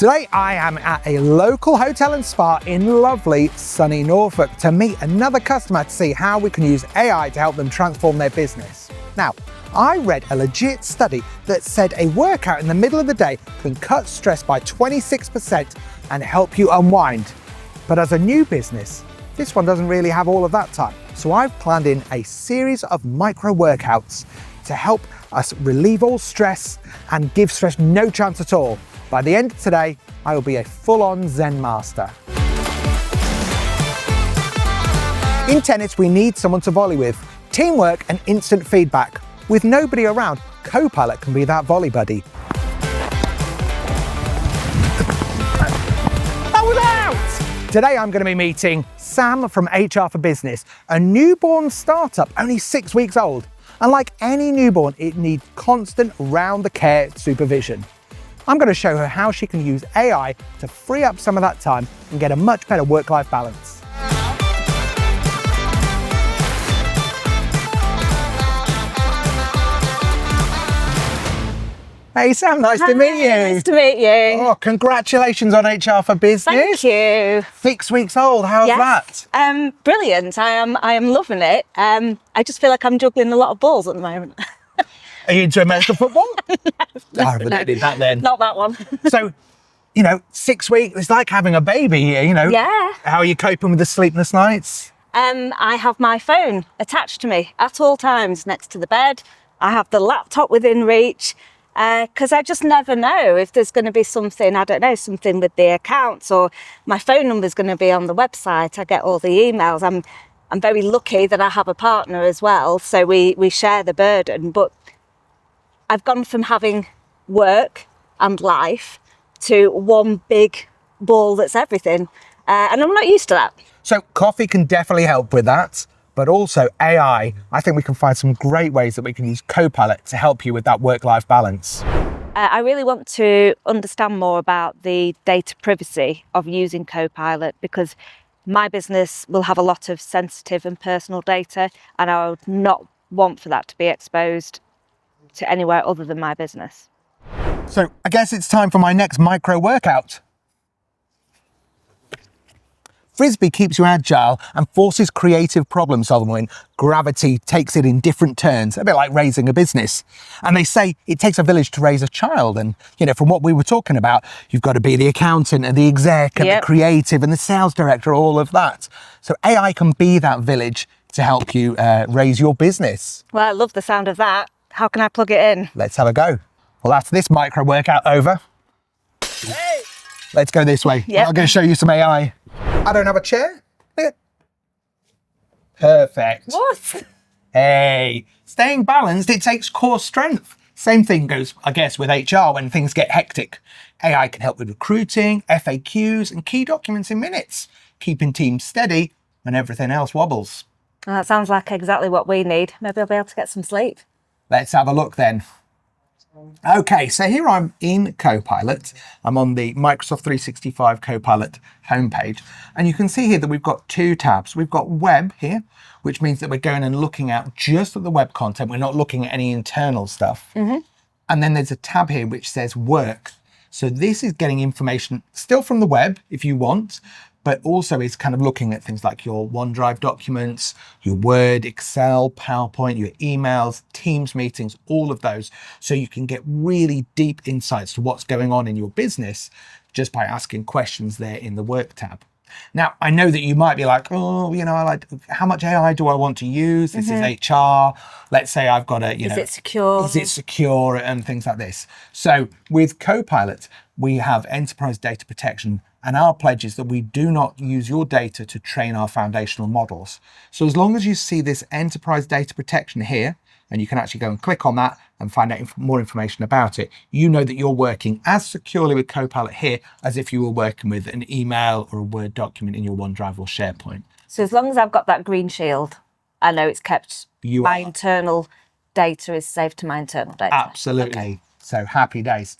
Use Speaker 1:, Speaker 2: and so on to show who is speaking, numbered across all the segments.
Speaker 1: Today I am at a local hotel and spa in lovely sunny Norfolk to meet another customer to see how we can use AI to help them transform their business. Now, I read a legit study that said a workout in the middle of the day can cut stress by 26% and help you unwind. But as a new business, this one doesn't really have all of that time. So I've planned in a series of micro workouts to help us relieve all stress and give stress no chance at all. By the end of today, I will be a full-on Zen master. In tennis, we need someone to volley with. Teamwork and instant feedback. With nobody around, Copilot can be that volley buddy. That was out! Today I'm going to be meeting Sam from HR4 Business, a newborn startup only 6 weeks old. And like any newborn, it needs constant round-the-care supervision. I'm going to show her how she can use AI to free up some of that time and get a much better work-life balance. Hey Sam, nice to meet you.
Speaker 2: Nice to meet you.
Speaker 1: Oh, congratulations on HR4 Business.
Speaker 2: Thank you.
Speaker 1: 6 weeks old, how's that?
Speaker 2: Brilliant. I am loving it. I just feel like I'm juggling a lot of balls at the moment.
Speaker 1: Are you into American football? No, I really did that then.
Speaker 2: Not that one.
Speaker 1: So, 6 weeks, it's like having a baby here,
Speaker 2: Yeah.
Speaker 1: How are you coping with the sleepless nights?
Speaker 2: I have my phone attached to me at all times next to the bed. I have the laptop within reach because I just never know if there's going to be something, I don't know, something with the accounts or my phone number's going to be on the website. I get all the emails. I'm very lucky that I have a partner as well, so we share the burden. But I've gone from having work and life to one big ball that's everything. And I'm not used to that.
Speaker 1: So coffee can definitely help with that, but also AI. I think we can find some great ways that we can use Copilot to help you with that work-life balance.
Speaker 2: I really want to understand more about the data privacy of using Copilot because my business will have a lot of sensitive and personal data, and I would not want for that to be exposed to anywhere other than my business.
Speaker 1: So I guess it's time for my next micro workout. Frisbee keeps you agile and forces creative problem solving when gravity takes it in different turns, a bit like raising a business. And they say it takes a village to raise a child. And, from what we were talking about, you've got to be the accountant and the exec and the creative and the sales director, all of that. So AI can be that village to help you raise your business.
Speaker 2: Well, I love the sound of that. How can I plug it in?
Speaker 1: Let's have a go. Well, that's this micro workout over. Hey. Let's go this way.
Speaker 2: Yep.
Speaker 1: I'm going to show you some AI. I don't have a chair. Perfect.
Speaker 2: What?
Speaker 1: Hey, staying balanced, it takes core strength. Same thing goes, I guess, with HR when things get hectic. AI can help with recruiting, FAQs, and key documents in minutes, keeping teams steady when everything else wobbles.
Speaker 2: Well, that sounds like exactly what we need. Maybe I'll be able to get some sleep.
Speaker 1: Let's have a look then. Okay, so here I'm in Copilot. I'm on the Microsoft 365 Copilot homepage. And you can see here that we've got two tabs. We've got web here, which means that we're going and looking at just at the web content. We're not looking at any internal stuff. Mm-hmm. And then there's a tab here which says work. So this is getting information still from the web if you want, but also is kind of looking at things like your OneDrive documents, your Word, Excel, PowerPoint, your emails, Teams meetings, all of those. So you can get really deep insights to what's going on in your business just by asking questions there in the Work tab. Now, I know that you might be like, how much AI do I want to use? This is HR. Let's say I've got
Speaker 2: Is it secure?
Speaker 1: Is it secure and things like this. So with Copilot, we have enterprise data protection, and our pledge is that we do not use your data to train our foundational models. So as long as you see this enterprise data protection here, and you can actually go and click on that and find out more information about it, you know that you're working as securely with Copilot here as if you were working with an email or a Word document in your OneDrive or SharePoint.
Speaker 2: So as long as I've got that green shield, I know it's kept, internal data is saved to my internal data.
Speaker 1: Absolutely.
Speaker 2: Okay.
Speaker 1: So happy days.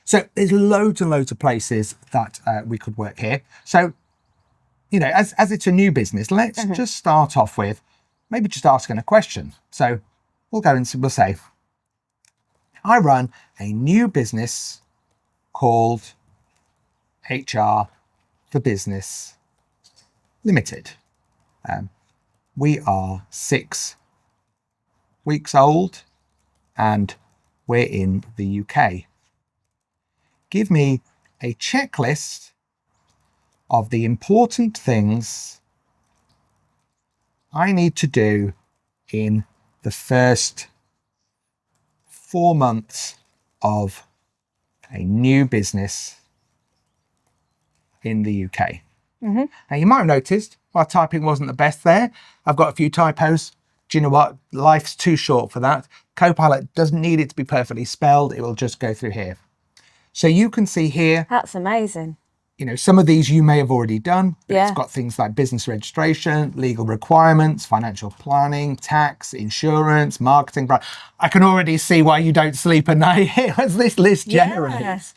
Speaker 1: So there's loads and loads of places that we could work here. So, as it's a new business, let's just start off with maybe just asking a question. So we'll go and we'll say, I run a new business called HR4 Business Limited. We are 6 weeks old and we're in the UK. Give me a checklist of the important things I need to do in the first 4 months of a new business in the UK. Now you might have noticed my typing wasn't the best there. I've got a few typos. Do you know what? Life's too short for that. Copilot doesn't need it to be perfectly spelled. It will just go through here. So you can see here,
Speaker 2: That's amazing.
Speaker 1: you know, some of these you may have already done, but
Speaker 2: Yeah.
Speaker 1: it's got things like business registration, legal requirements, financial planning, tax, insurance, marketing. I can already see why you don't sleep at night as this list generates.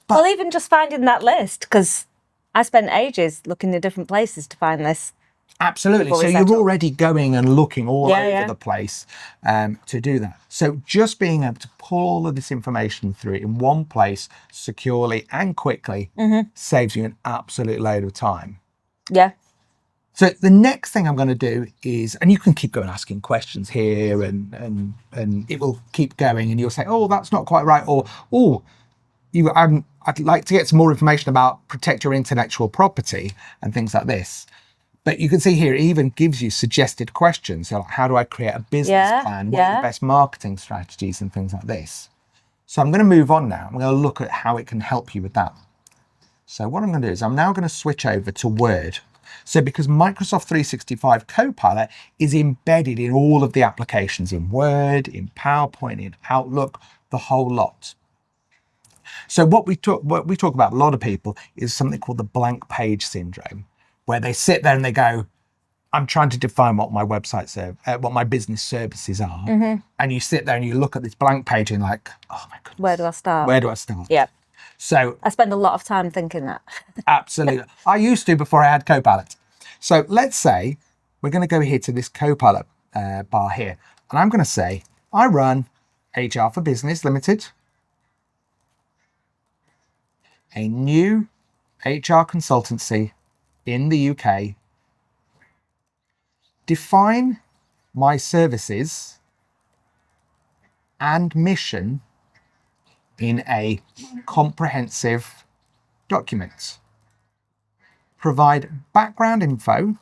Speaker 2: Well, even just finding that list, because I spent ages looking in different places to find this.
Speaker 1: Absolutely.
Speaker 2: Before
Speaker 1: So
Speaker 2: we
Speaker 1: you're
Speaker 2: settle.
Speaker 1: already going and looking all over
Speaker 2: Yeah.
Speaker 1: the place to do that. So just being able to pull all of this information through in one place securely and quickly saves you an absolute load of time.
Speaker 2: Yeah.
Speaker 1: So the next thing I'm going to do is, and you can keep going asking questions here and it will keep going and you'll say, oh, that's not quite right. Or, oh, I'd like to get some more information about protect your intellectual property and things like this. But you can see here, it even gives you suggested questions. So like, how do I create a business plan? What are the best marketing strategies and things like this? So I'm going to move on now. I'm going to look at how it can help you with that. So what I'm going to do is I'm now going to switch over to Word. So because Microsoft 365 Copilot is embedded in all of the applications in Word, in PowerPoint, in Outlook, the whole lot. So what we talk about, a lot of people, is something called the blank page syndrome, where they sit there and they go, I'm trying to define what my website what my business services are. And you sit there and you look at this blank page and like, oh my goodness.
Speaker 2: Where do I start?
Speaker 1: Where do I start?
Speaker 2: Yeah.
Speaker 1: So
Speaker 2: I spend a lot of time thinking that.
Speaker 1: absolutely. I used to before I had Copilot. So let's say we're going to go here to this Copilot bar here. And I'm going to say, I run HR4 Business Limited, a new HR consultancy in the UK. Define my services and mission in a comprehensive document. Provide background info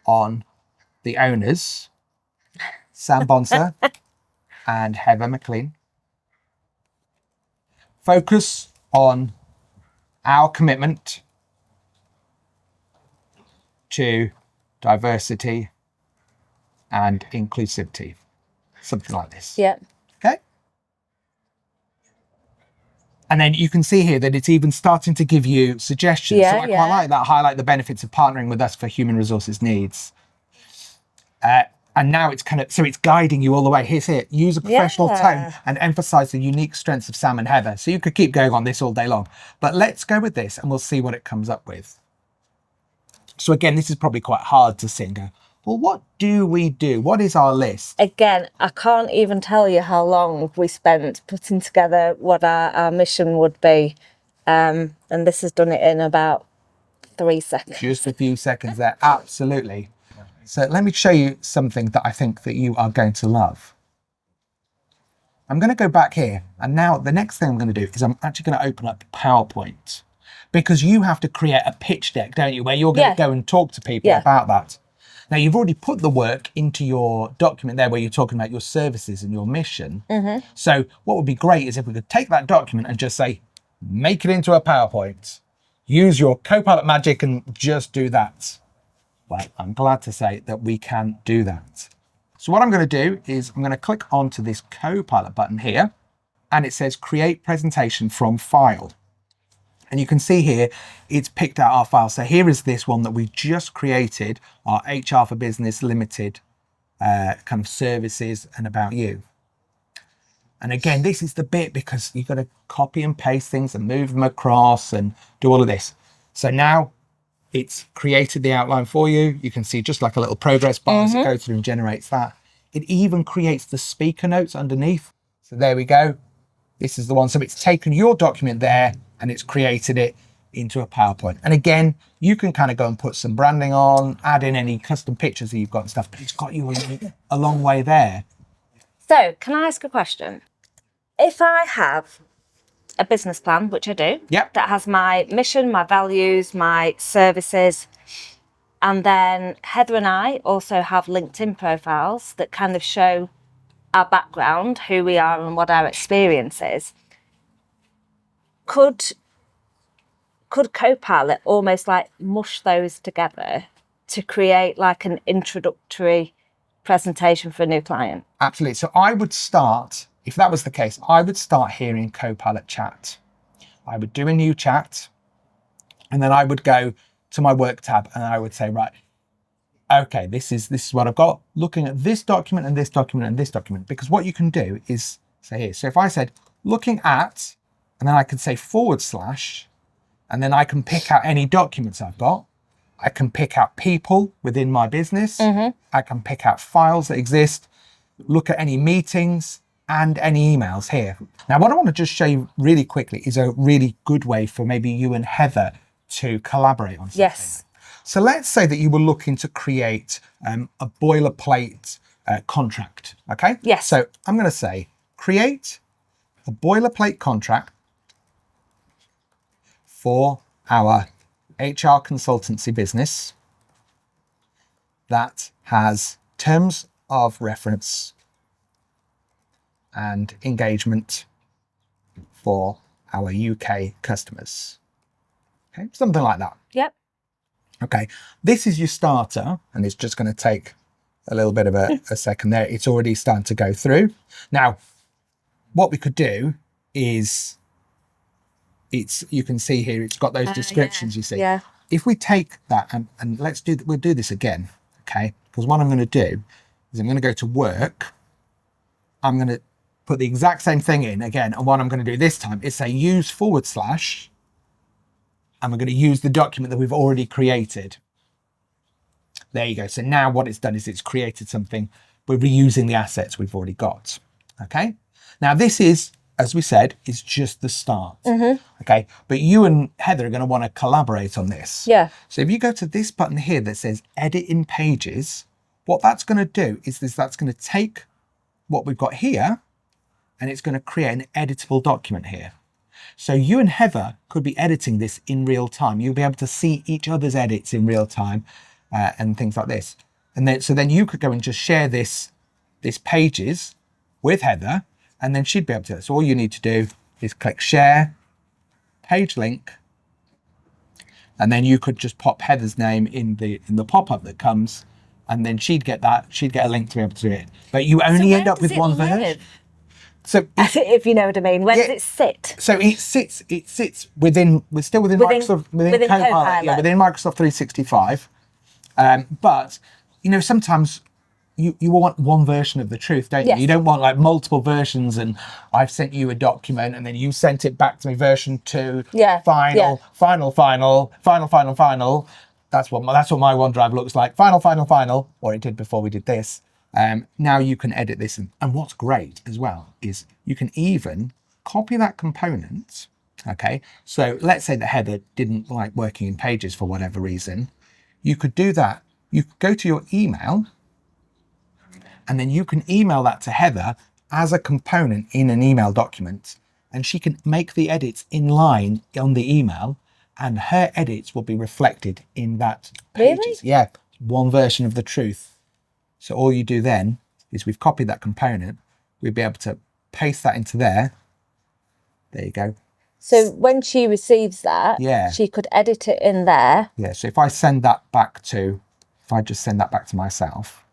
Speaker 1: on the owners, Sam Bonser and Heather McLean. Focus on our commitment to diversity and inclusivity. Something like this.
Speaker 2: Yeah.
Speaker 1: Okay. And then you can see here that it's even starting to give you suggestions.
Speaker 2: Yeah,
Speaker 1: so I quite like that. Highlight the benefits of partnering with us for human resources needs. And now it's so it's guiding you all the way. Here's it. Use a professional tone and emphasize the unique strengths of Sam and Heather. So you could keep going on this all day long. But let's go with this and we'll see what it comes up with. So again, this is probably quite hard to see and go, well, what do we do? What is our list?
Speaker 2: Again, I can't even tell you how long we spent putting together what our mission would be. And this has done it in about 3 seconds.
Speaker 1: Just a few seconds there. Absolutely. So let me show you something that I think that you are going to love. I'm going to go back here. And now the next thing I'm going to do is I'm actually going to open up PowerPoint, because you have to create a pitch deck, don't you, where you're going to go and talk to people about that. Now, you've already put the work into your document there where you're talking about your services and your mission. So what would be great is if we could take that document and just say, make it into a PowerPoint. Use your Copilot magic and just do that. Well, I'm glad to say that we can do that. So what I'm going to do is I'm going to click onto this Copilot button here, and it says create presentation from file. And you can see here, it's picked out our file. So here is this one that we just created, our HR4 Business Limited kind of services and about you. And again, this is the bit because you've got to copy and paste things and move them across and do all of this. So now it's created the outline for you. You can see just like a little progress bar as it goes through and generates that. It even creates the speaker notes underneath. So there we go. This is the one. So it's taken your document there and it's created it into a PowerPoint. And again, you can kind of go and put some branding on, add in any custom pictures that you've got and stuff, but it's got you a long way there.
Speaker 2: So can I ask a question? If I have a business plan, which I do,
Speaker 1: Yep.
Speaker 2: that has my mission, my values, my services, and then Heather and I also have LinkedIn profiles that kind of show our background, who we are and what our experience is. Could Copilot almost like mush those together to create like an introductory presentation for a new client?
Speaker 1: Absolutely. So I would start, if that was the case, I would start here in Copilot chat. I would do a new chat and then I would go to my work tab and I would say, right, okay, this is what I've got, looking at this document and this document and this document. Because what you can do is say here, so if I said looking at, and then I could say /, and then I can pick out any documents I've got. I can pick out people within my business. I can pick out files that exist, look at any meetings and any emails here. Now, what I want to just show you really quickly is a really good way for maybe you and Heather to collaborate on something.
Speaker 2: Yes.
Speaker 1: So let's say that you were looking to create a boilerplate contract, okay?
Speaker 2: Yes.
Speaker 1: So I'm going to say create a boilerplate contract for our HR consultancy business that has terms of reference and engagement for our UK customers. Okay, something like that.
Speaker 2: Yep.
Speaker 1: Okay, this is your starter, and it's just going to take a little bit of a second there. It's already starting to go through. Now, what we could do is, you can see here, it's got those descriptions, you see.
Speaker 2: Yeah.
Speaker 1: If we take that and we'll do this again, okay? Because what I'm going to do is I'm going to go to work. I'm going to put the exact same thing in again. And what I'm going to do this time is say use /, and we're going to use the document that we've already created. There you go. So now what it's done is it's created something. We're reusing the assets we've already got. Okay. Now this is, as we said, is just the start. Okay. But you and Heather are going to want to collaborate on this.
Speaker 2: Yeah.
Speaker 1: So if you go to this button here that says edit in pages, what that's going to do is that's going to take what we've got here and it's going to create an editable document here. So you and Heather could be editing this in real time. You'll be able to see each other's edits in real time and things like this. And then you could go and just share this pages with Heather, and then she'd be able to. So all you need to do is click share, page link, and then you could just pop Heather's name in the pop-up that comes, and then she'd get a link to be able to do it. But you only end up with one version. So
Speaker 2: if you know what I mean, where does it sit?
Speaker 1: So it sits within. We're still within Microsoft, within Copilot, yeah, within Microsoft 365. But you know, sometimes you want one version of the truth, don't you?
Speaker 2: Yes.
Speaker 1: You don't want like multiple versions. And I've sent you a document, and then you sent it back to me, version 2.
Speaker 2: Yeah.
Speaker 1: Final. That's what my OneDrive looks like. Final, or it did before we did this. Now you can edit this, and what's great as well is you can even copy that component. Okay, so let's say that Heather didn't like working in Pages for whatever reason. You could do that. You could go to your email, and then you can email that to Heather as a component in an email document, and she can make the edits in line on the email, and her edits will be reflected in that Pages.
Speaker 2: Really?
Speaker 1: Yeah, one version of the truth. So all you do then is we've copied that component. We'll be able to paste that into there. There you go.
Speaker 2: So when she receives that, she could edit it in there.
Speaker 1: Yeah, so if I just send that back to myself.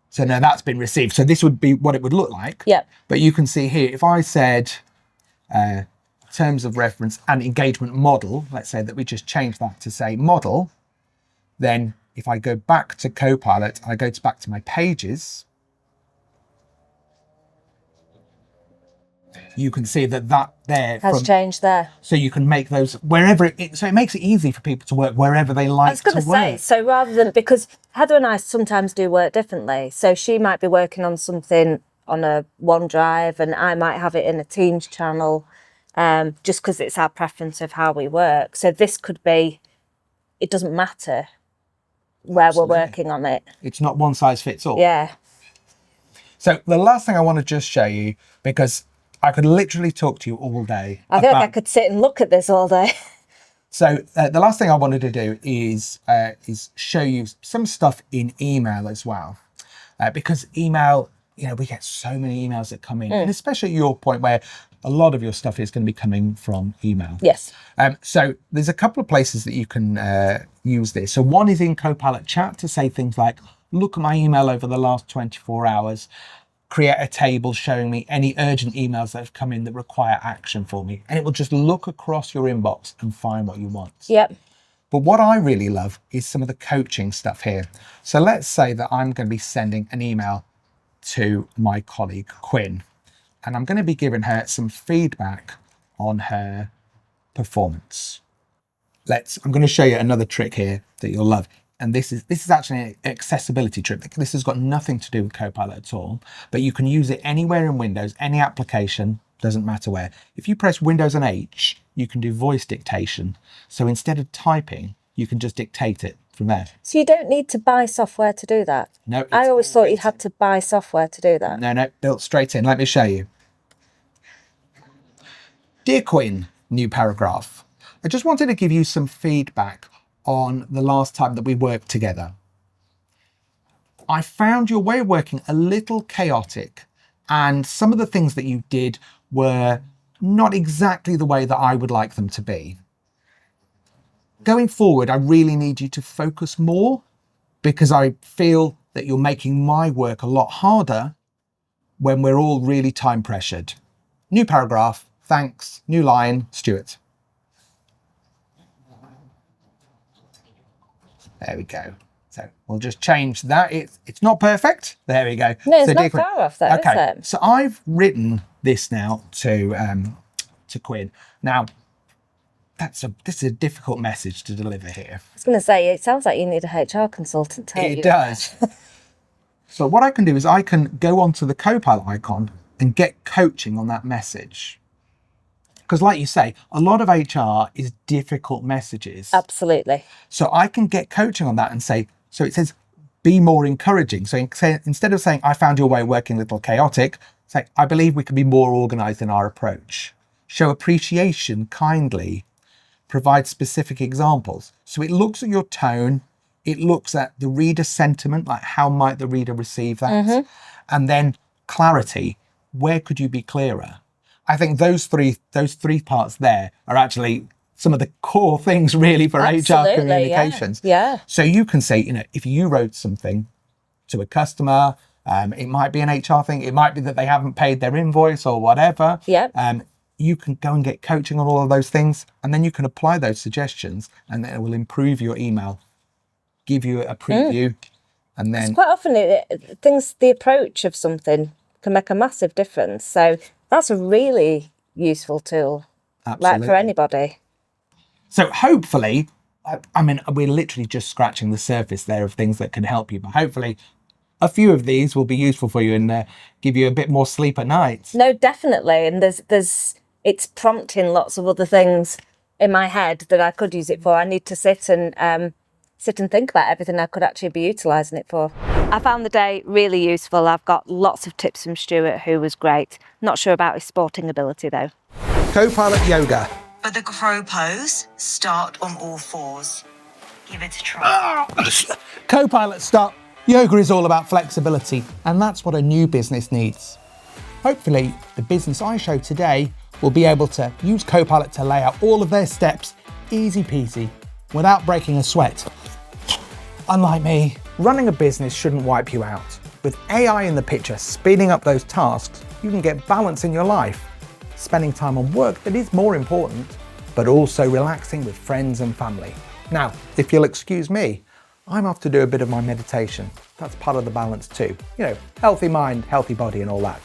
Speaker 1: So now that's been received. So this would be what it would look like.
Speaker 2: Yep.
Speaker 1: But you can see here, if I said terms of reference and engagement model, let's say that we just change that to say model, then if I go back to Copilot, I go back to my Pages, you can see that there
Speaker 2: has changed there.
Speaker 1: So you can make those wherever so it makes it easy for people to work wherever they like to work. I was going to say,
Speaker 2: so rather than, because Heather and I sometimes do work differently. So she might be working on something on a OneDrive, and I might have it in a Teams channel, just because it's our preference of how we work. So this could be, it doesn't matter where
Speaker 1: Absolutely.
Speaker 2: we're working on it.
Speaker 1: It's not one size fits all.
Speaker 2: Yeah.
Speaker 1: So the last thing I want to just show you, because I could literally talk to you all day.
Speaker 2: I feel like I could sit and look at this all day.
Speaker 1: So the last thing I wanted to do is show you some stuff in email as well, because email, we get so many emails that come in, and especially at your point where a lot of your stuff is going to be coming from email.
Speaker 2: Yes.
Speaker 1: So there's a couple of places that you can use this. So one is in Copilot Chat to say things like, look at my email over the last 24 hours, create a table showing me any urgent emails that have come in that require action for me. And it will just look across your inbox and find what you want.
Speaker 2: Yep.
Speaker 1: But what I really love is some of the coaching stuff here. So let's say that I'm going to be sending an email to my colleague, Quinn, and I'm going to be giving her some feedback on her performance. I'm going to show you another trick here that you'll love. And this is actually an accessibility trick. This has got nothing to do with Copilot at all, but you can use it anywhere in Windows, any application, doesn't matter where. If you press Windows and H, you can do voice dictation. So instead of typing, you can just dictate it from there.
Speaker 2: So you don't need to buy software to do that?
Speaker 1: No.
Speaker 2: I always thought you'd had to buy software to do that.
Speaker 1: No, built straight in. Let me show you. Dear Quinn, new paragraph. I just wanted to give you some feedback on the last time that we worked together. I found your way of working a little chaotic, and some of the things that you did were not exactly the way that I would like them to be. Going forward, I really need you to focus more, because I feel that you're making my work a lot harder when we're all really time pressured. New paragraph, thanks, new line, Stuart. There we go. So we'll just change that. It's not perfect. There we go.
Speaker 2: No, it's
Speaker 1: so
Speaker 2: not far off though,
Speaker 1: okay.
Speaker 2: is it?
Speaker 1: So I've written this now to Quinn. Now, this is a difficult message to deliver here.
Speaker 2: I was going to say, it sounds like you need a HR consultant, don't you?
Speaker 1: It does. So what I can do is I can go onto the Copilot icon and get coaching on that message. Because like you say, a lot of HR is difficult messages.
Speaker 2: Absolutely.
Speaker 1: So I can get coaching on that and say, so it says, be more encouraging. So instead of saying, I found your way of working a little chaotic, say, I believe we can be more organized in our approach. Show appreciation kindly. Provide specific examples. So it looks at your tone. It looks at the reader sentiment, like how might the reader receive that? And then clarity. Where could you be clearer? I think those three parts there are actually some of the core things really for
Speaker 2: Absolutely,
Speaker 1: HR communications.
Speaker 2: Yeah.
Speaker 1: So you can say, if you wrote something to a customer, it might be an HR thing, it might be that they haven't paid their invoice or whatever.
Speaker 2: Yeah.
Speaker 1: You can go and get coaching on all of those things, and then you can apply those suggestions, and then it will improve your email, give you a preview, and then...
Speaker 2: Quite often the approach of something can make a massive difference. So that's a really useful tool,
Speaker 1: Absolutely.
Speaker 2: like for anybody.
Speaker 1: So hopefully, I mean, we're literally just scratching the surface there of things that can help you, but hopefully a few of these will be useful for you and give you a bit more sleep at night.
Speaker 2: No, definitely. And it's prompting lots of other things in my head that I could use it for. I need to sit and think about everything I could actually be utilising it for. I found the day really useful. I've got lots of tips from Stuart, who was great. Not sure about his sporting ability though.
Speaker 1: Copilot Yoga.
Speaker 3: For the crow pose, start on all fours. Give it a try.
Speaker 1: Copilot Start Yoga is all about flexibility, and that's what a new business needs. Hopefully, the business I show today will be able to use Copilot to lay out all of their steps easy peasy without breaking a sweat. Unlike me, running a business shouldn't wipe you out. With AI in the picture speeding up those tasks, you can get balance in your life, spending time on work that is more important, but also relaxing with friends and family. Now, if you'll excuse me, I'm off to do a bit of my meditation. That's part of the balance too. Healthy mind, healthy body and all that.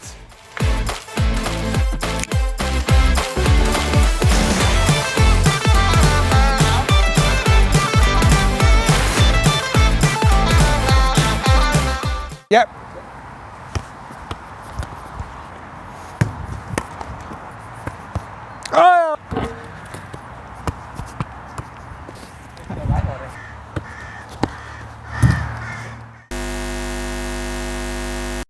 Speaker 1: Yep,